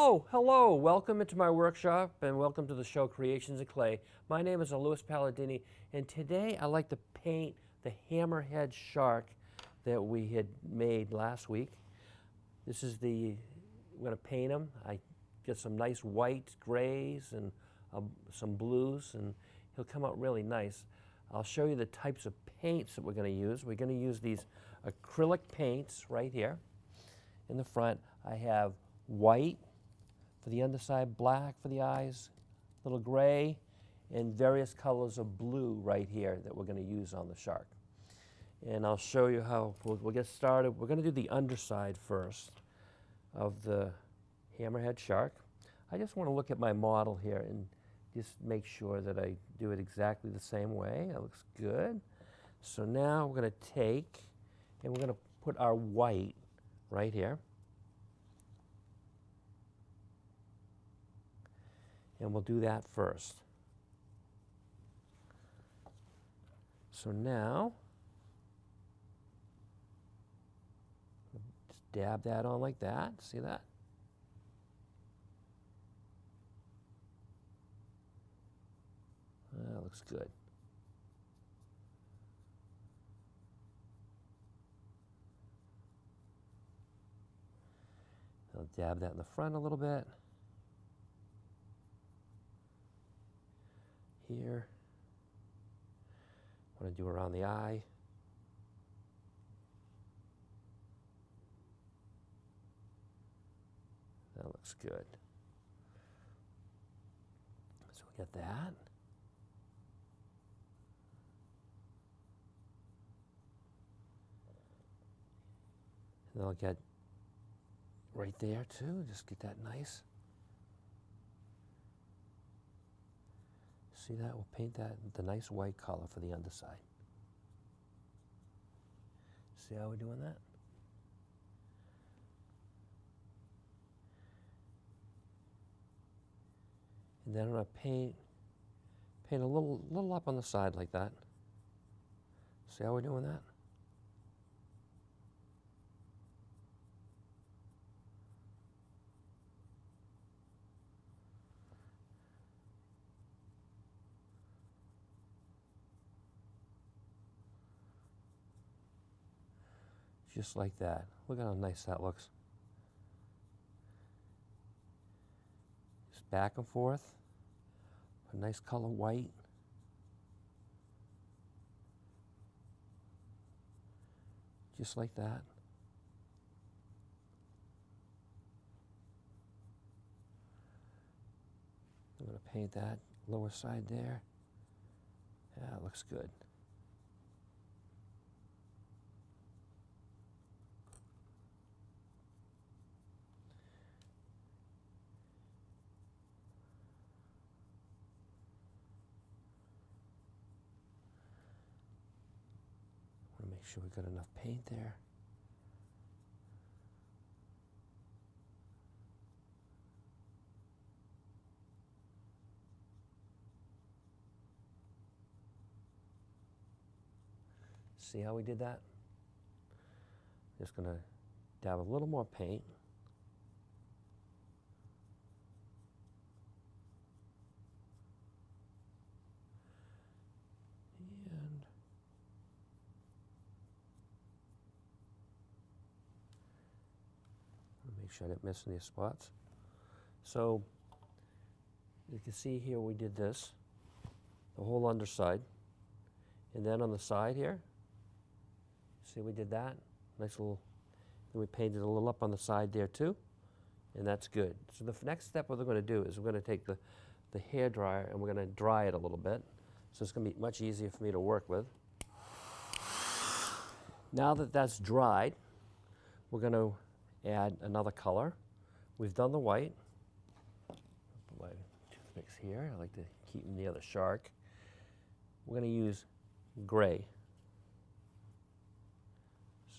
Hello, welcome into my workshop and welcome to the show Creations in Clay. My name is Louis Palladini, and today I like to paint the hammerhead shark that we had made last week. This is I'm going to paint him. I get some nice white grays and some blues, and he'll come out really nice. I'll show you the types of paints that we're going to use. We're going to use these acrylic paints right here. In the front, I have white for the underside, black for the eyes, little gray, and various colors of blue right here that we're going to use on the shark. And I'll show you how we'll get started. We're going to do the underside first of the hammerhead shark. I just want to look at my model here and just make sure that I do it exactly the same way. That looks good. So now we're going to take and we're going to put our white right here. And we'll do that first. So now, just dab that on like that. See that? That looks good. I'll dab that in the front a little bit. Here. Want to do around the eye. That looks good. So we got that. And I'll get right there too, just get that nice. See that? We'll paint that the nice white color for the underside. See how we're doing that? And then I'm going to paint a little up on the side like that. See how we're doing that? Just like that. Look at how nice that looks. Just back and forth. A nice color white. Just like that. I'm going to paint that lower side there. Yeah, it looks good. Make sure we got enough paint there. See how we did that? Just going to dab a little more paint. Make sure I didn't miss any spots. So you can see here we did this, the whole underside. And then on the side here, see we did that? Nice little, then we painted a little up on the side there too. And that's good. So the next step what we're going to do is we're going to take the hair dryer and we're going to dry it a little bit. So it's going to be much easier for me to work with. Now that that's dried, we're going to add another color. We've done the white. Put my toothpicks here. I like to keep them near the shark. We're going to use gray.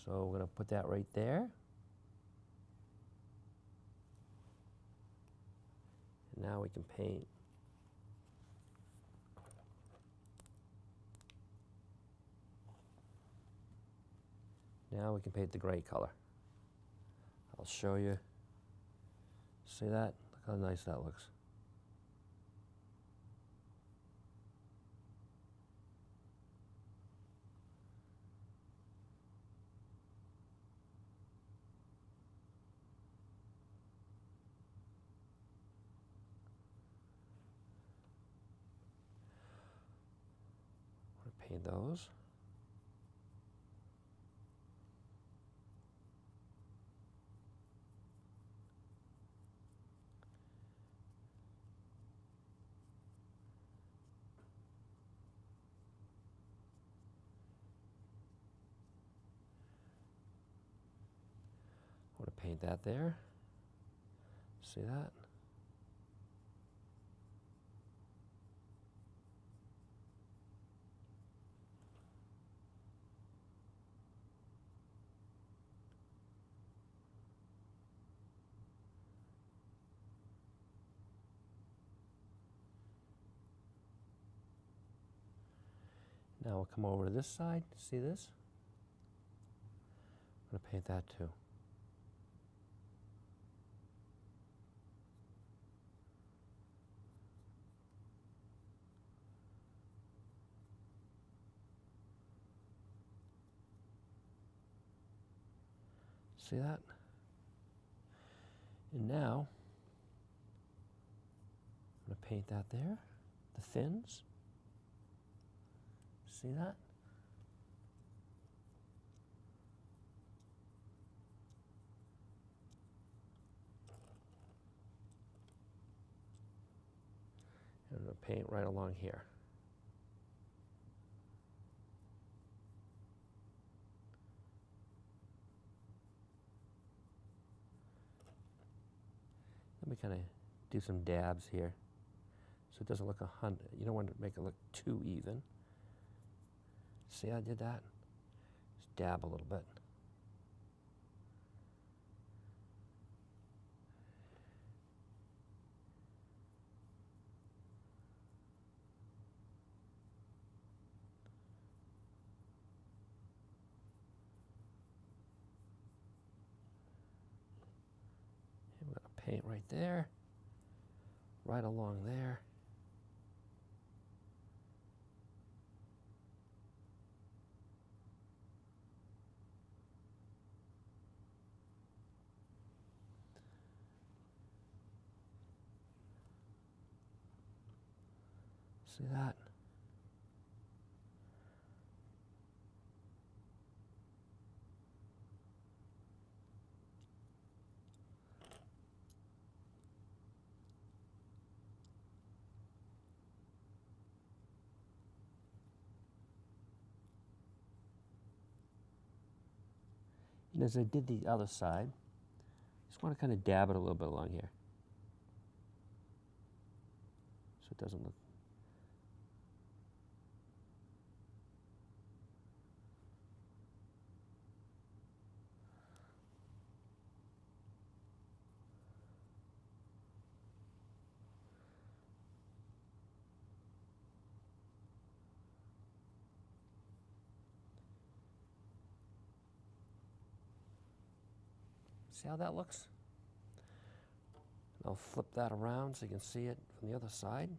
So we're going to put that right there. And now we can paint. Now we can paint the gray color. I'll show you. See that? Look how nice that looks. I'm gonna paint those. I'm gonna paint that there. See that? Now we'll come over to this side. See this? I'm gonna paint that too. See that? And now, I'm going to paint that there, the fins. See that? And I'm going to paint right along here. Let me kind of do some dabs here so it doesn't look you don't want to make it look too even. See how I did that? Just dab a little bit. I'm going to paint right there, right along there. See that? And as I did the other side, just want to kind of dab it a little bit along here so it doesn't look. See how that looks? I'll flip that around so you can see it from the other side.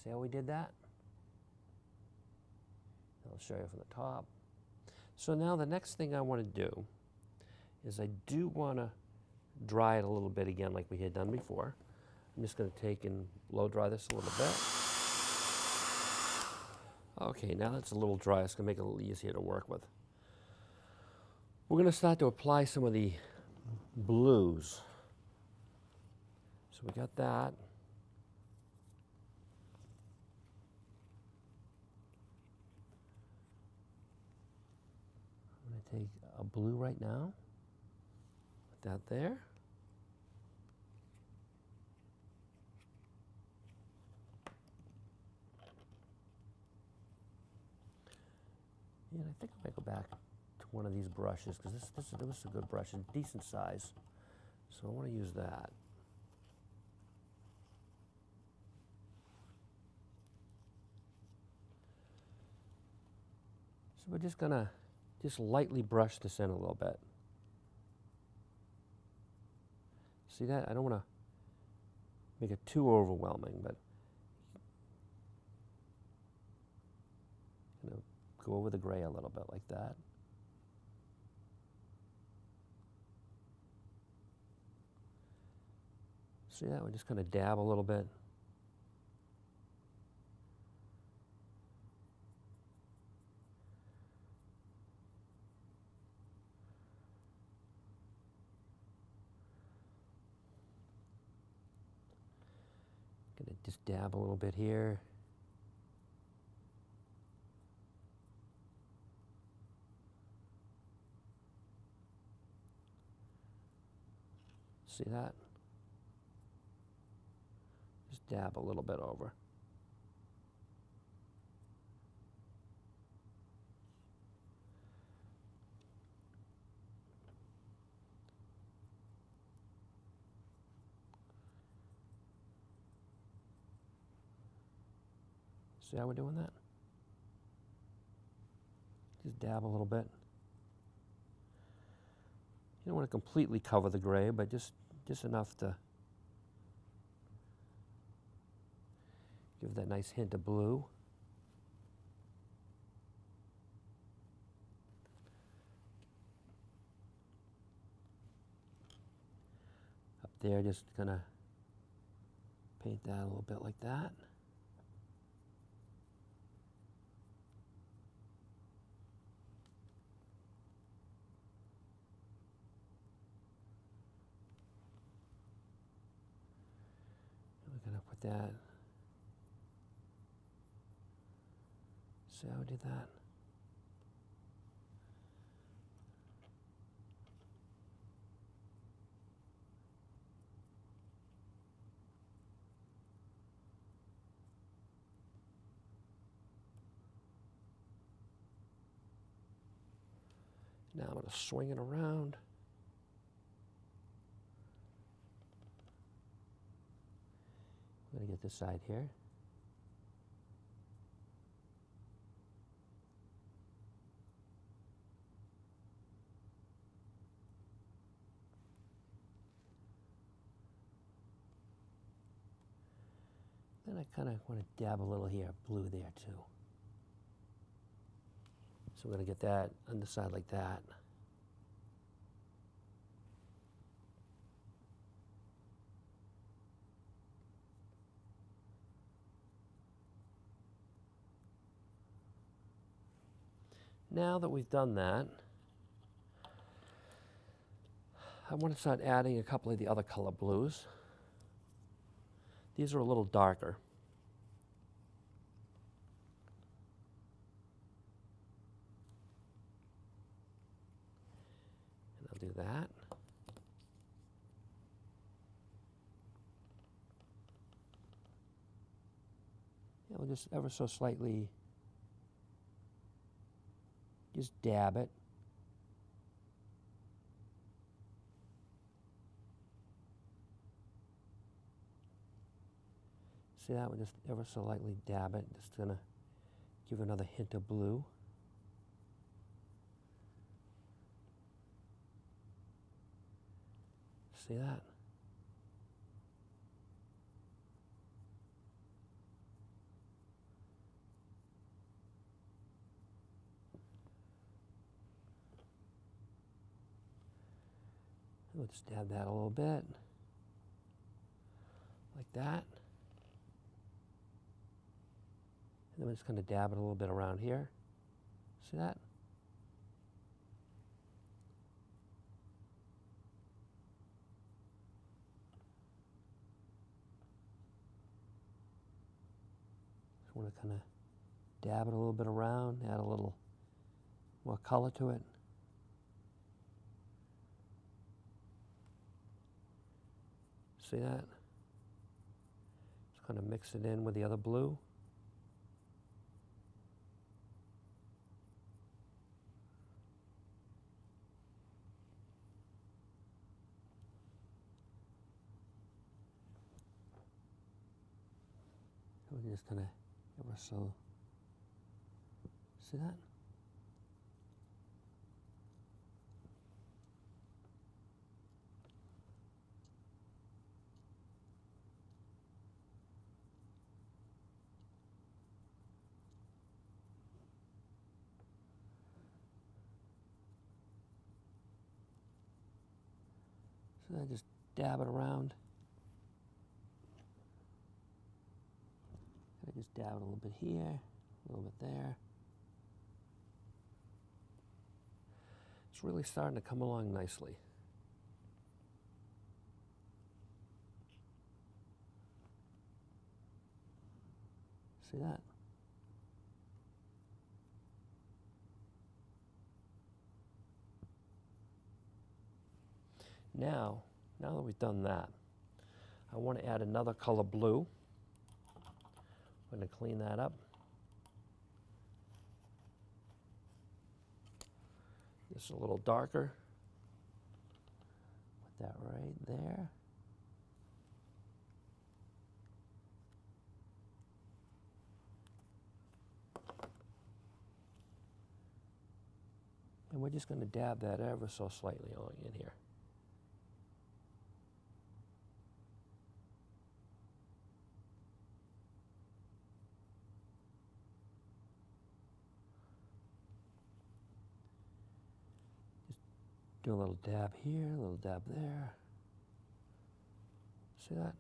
See how we did that? I'll show you from the top. So now the next thing I want to do is I do want to dry it a little bit again like we had done before. I'm just going to take and blow dry this a little bit. Okay, now that's a little dry. It's going to make it a little easier to work with. We're going to start to apply some of the blues. So we got that. I'm going to take a blue right now. Put that there. And I think I might go back to one of these brushes because this is a good brush, a decent size. So I want to use that. So we're just gonna lightly brush this in a little bit. See that? I don't want to make it too overwhelming, but go over the gray a little bit like that. See that? We just kind of dab a little bit. Gonna just dab a little bit here. See that? Just dab a little bit over. See how we're doing that? Just dab a little bit. You don't want to completely cover the gray, but just enough to give that nice hint of blue. Up there, just gonna paint that a little bit like that. We're gonna put that. See how we did that? Now I'm going to swing it around. I'm going to get this side here. Then I kind of want to dab a little here, blue there too. So we're going to get that underside like that. Now that we've done that, I want to start adding a couple of the other color blues. These are a little darker. And I'll do that. Yeah, we'll just ever so slightly just dab it. See that? We'll just ever so lightly dab it. Just gonna give another hint of blue. See that? We'll just dab that a little bit, like that. And then we're just going to dab it a little bit around here. See that? Just want to kind of dab it a little bit around, add a little more color to it. See that? Just kind of mix it in with the other blue. We're just kind of ever so. See that? So I just dab it around. I just dab it a little bit here, a little bit there. It's really starting to come along nicely. See that? Now that we've done that, I want to add another color blue. I'm going to clean that up. This is a little darker. Put that right there. And we're just going to dab that ever so slightly on in here. Do a little dab here, a little dab there. See that?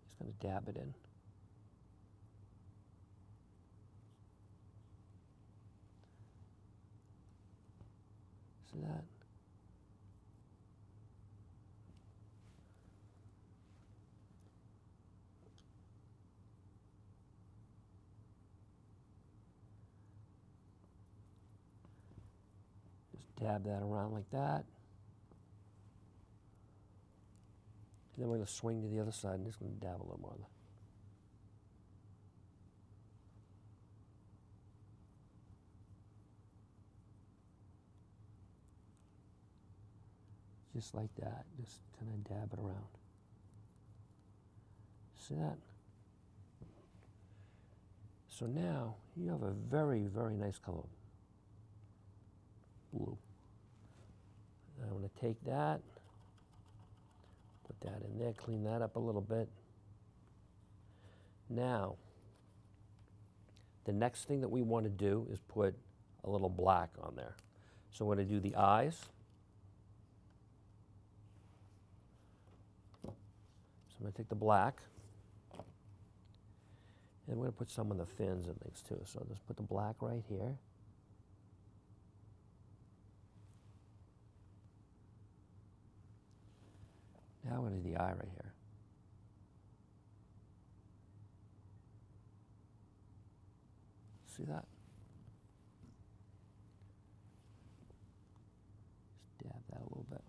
Just going to dab it in. See that? Just dab that around like that. And then we're going to swing to the other side and just going to dab a little more. Just like that, just kind of dab it around. See that? So now you have a very, very nice color. Blue. And I'm going to take that, put that in there, clean that up a little bit. Now, the next thing that we want to do is put a little black on there. So we're going to do the eyes. So I'm going to take the black, and we're going to put some on the fins and things too. So just put the black right here. Now we're going to do the eye right here. See that? Just dab that a little bit.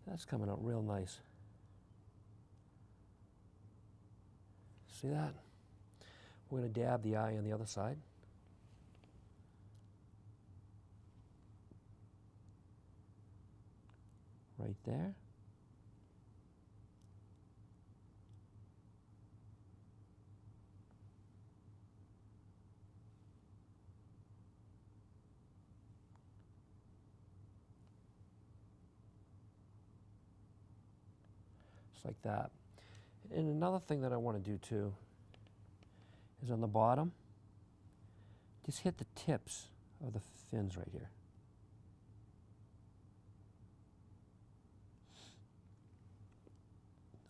That's coming out real nice. See that? We're going to dab the eye on the other side. Right there. Just like that. And another thing that I want to do too is on the bottom, just hit the tips of the fins right here.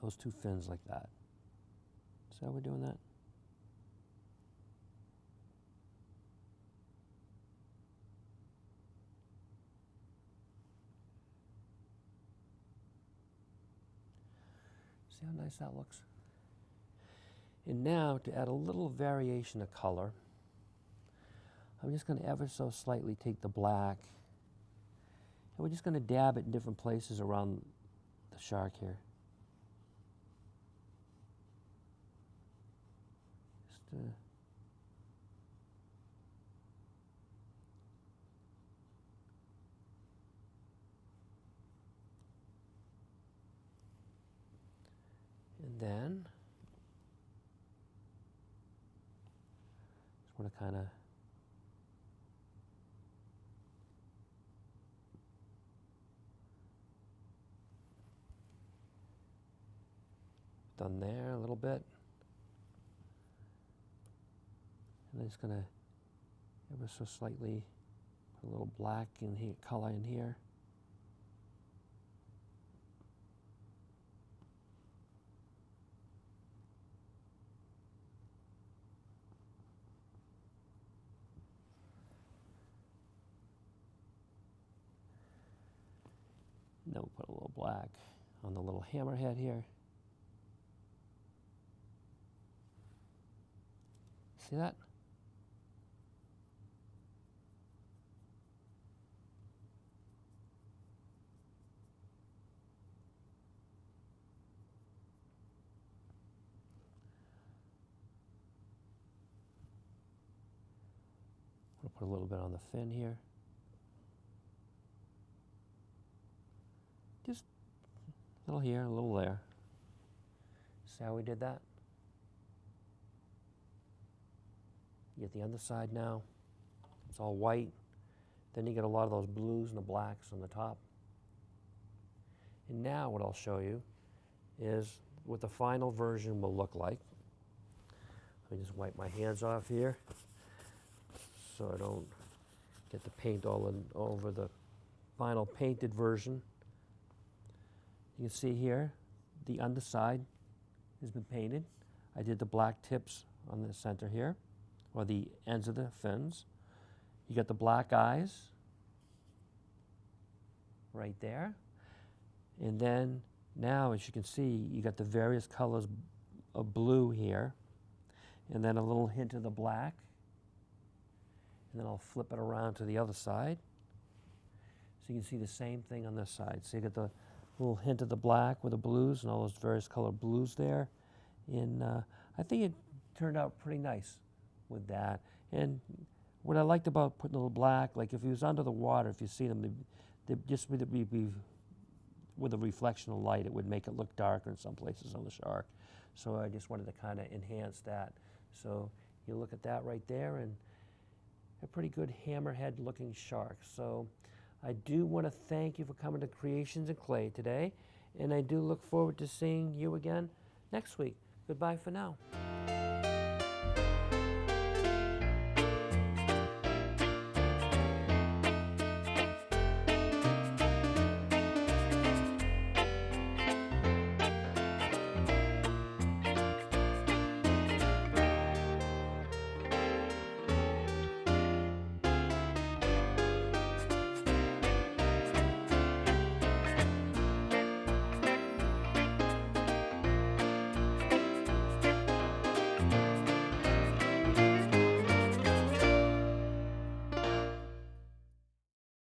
Those two fins like that. See how we're doing that? See how nice that looks? And now, to add a little variation of color, I'm just going to ever so slightly take the black, and we're just going to dab it in different places around the shark here. Just And then just want to kind of done there a little bit. And I'm just going to ever so slightly put a little black in here, color in here. Then we'll put a little black on the little hammerhead here. See that? We'll put a little bit on the fin here. Just a little here, a little there. See how we did that? You get the underside now. It's all white. Then you get a lot of those blues and the blacks on the top. And now what I'll show you is what the final version will look like. Let me just wipe my hands off here so I don't get the paint all over the final painted version. You can see here the underside has been painted. I did the black tips on the center here, or the ends of the fins. You got the black eyes right there. And then now, as you can see, you got the various colors of blue here, and then a little hint of the black. And then I'll flip it around to the other side. So you can see the same thing on this side. So you got the little hint of the black with the blues and all those various colored blues there. And I think it turned out pretty nice with that. And what I liked about putting a little black, like if he was under the water, if you see them, they'd just be with a reflection of light, it would make it look darker in some places on the shark. So I just wanted to kind of enhance that. So you look at that right there, and a pretty good hammerhead looking shark. So I do want to thank you for coming to Creations in Clay today, and I do look forward to seeing you again next week. Goodbye for now.